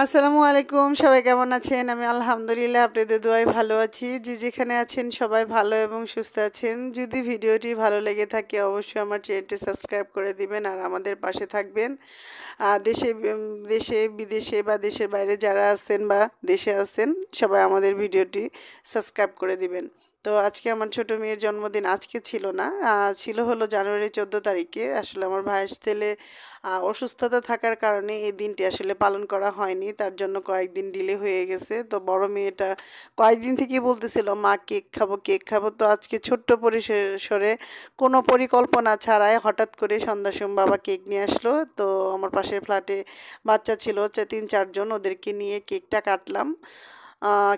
আসসালামু আলাইকুম, সবাই কেমন আছেন? আমি আলহামদুলিল্লাহ আপনাদের দোয়ায় ভালো আছি। যে যেখানে আছেন সবাই ভালো এবং সুস্থ আছেন। যদি ভিডিওটি ভালো লেগে থাকে অবশ্যই আমার চ্যানেলটি সাবস্ক্রাইব করে দিবেন আর আমাদের পাশে থাকবেন। দেশে বিদেশে বা দেশের বাইরে যারা আছেন বা দেশে আছেন সবাই আমাদের ভিডিওটি সাবস্ক্রাইব করে দিবেন। তো আজকে আমার ছোট মেয়ের জন্মদিন আজকে ছিল না, ছিল হলো জানুয়ারি 14 তারিখে। আসলে আমার ভাইয়ের ছেলে অসুস্থতা থাকার কারণে এই দিনটি আসলে পালন করা হয়নি, তার জন্য কয়েকদিন ডিলে হয়ে গেছে। তো বড় মেয়েটা কয়েকদিন থেকেই বলতেছিল মা কেক খাবো কেক খাবো। তো আজকে ছোট্ট পরিসরে কোনো পরিকল্পনা ছাড়াই হঠাৎ করে সন্ধ্যার সময় বাবা কেক নিয়ে আসলো। তো আমার পাশের ফ্ল্যাটে বাচ্চা ছিল 3-4 জন, ওদেরকে নিয়ে কেকটা কাটলাম।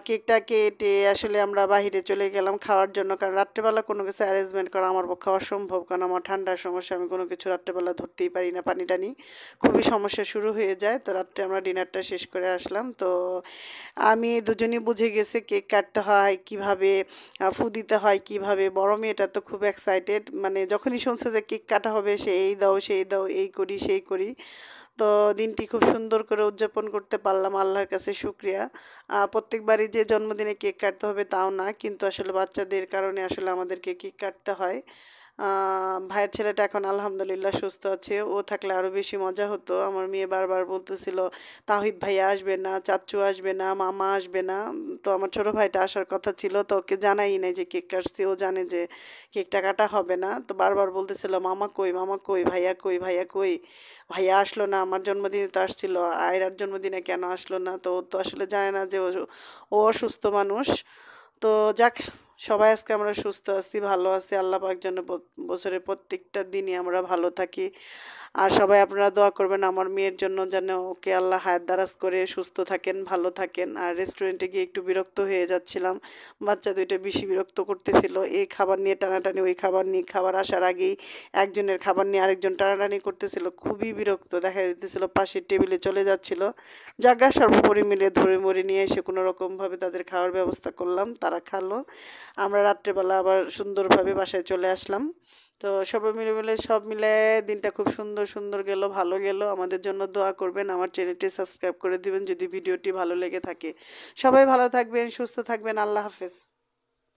কেকটা কেটে আসলে আমরা বাহিরে চলে গেলাম খাওয়ার জন্য, কারণ রাত্রেবেলা কোনো কিছু অ্যারেঞ্জমেন্ট করা আমার পক্ষে অসম্ভব, কারণ আমার ঠান্ডার সমস্যা, আমি কোনো কিছু রাত্রেবেলা ধরতেই পারি না, পানি টানি খুবই সমস্যা শুরু হয়ে যায়। তো রাত্রে আমরা ডিনারটা শেষ করে আসলাম। তো আমি দুজনই বুঝে গেছে কেক কাটতে হয় কিভাবে, ফু দিতে হয় কিভাবে। বড় মেয়েটা তো খুব এক্সাইটেড, মানে যখনই শুনছে যে কেক কাটা হবে সে এই দাও সেই দাও, এই করি সেই করি। তো দিনটি খুব সুন্দর করে উদযাপন করতে পারলাম, আল্লাহর কাছে শুক্রিয়া। প্রত্যেকবারই যে জন্মদিনে কেক কাটতে হবে তাও না, কিন্তু আসলে বাচ্চাদের কারণে আসলে আমাদেরকে কেক কাটতে হয়। ভাইয়ের ছেলেটা এখন আলহামদুলিল্লাহ সুস্থ আছে, ও থাকলে আরও বেশি মজা হতো। আমার মেয়ে বারবার বলতেছিল তাহিদ ভাইয়া আসবে না, চাচ্চু আসবে না, মামা আসবে না। তো আমার ছোটো ভাইটা আসার কথা ছিল, তো ওকে জানাই নাই যে কেক কাটছি, ও জানে যে কেকটা কাটা হবে না। তো বারবার বলতেছিল মামা কই, মামা কই, ভাইয়া কই, ভাইয়া কই। ভাইয়া আসলো না, আমার জন্মদিনে তো আসছিল, আয়রার জন্মদিনে কেন আসলো না? তো ও তো আসলে জানে না যে ও অসুস্থ মানুষ। তো যাক, সবাই আজকে আমরা সুস্থ আছি, ভালো আছি, আল্লাহ পাক যেন বছরের প্রত্যেকটা দিনই আমরা ভালো থাকি। আর সবাই আপনারা দোয়া করবেন আমার মেয়ের জন্য, যেন ওকে আল্লাহ হায়াত দারাজ করে সুস্থ থাকেন, ভালো থাকেন। আর রেস্টুরেন্টে গিয়ে একটু বিরক্ত হয়ে যাচ্ছিলাম, বাচ্চা দুইটা বেশি বিরক্ত করতেছিল, এই খাবার নিয়ে টানাটানি, ওই খাবার নিয়ে। খাবার আসার আগেই একজনের খাবার নিয়ে আরেকজন টানাটানি করতেছিল, খুবই বিরক্ত দেখা দিতেছিল, পাশের টেবিলে চলে যাচ্ছিল। জায়গা সর্বোপরি মিলে ধরে মরে নিয়ে এসে কোনো রকমভাবে তাদের খাওয়ার ব্যবস্থা করলাম, তারা খালো। আমরা রাত্রেবেলা আবার সুন্দরভাবে বাসায় চলে আসলাম। তো সবাই মিলে সব মিলে দিনটা খুব সুন্দর সুন্দর গেল, ভালো গেল। আমাদের জন্য দোয়া করবেন, আমার চ্যানেলটি সাবস্ক্রাইব করে দিবেন যদি ভিডিওটি ভালো লেগে থাকে। সবাই ভালো থাকবেন, সুস্থ থাকবেন, আল্লাহ হাফেজ।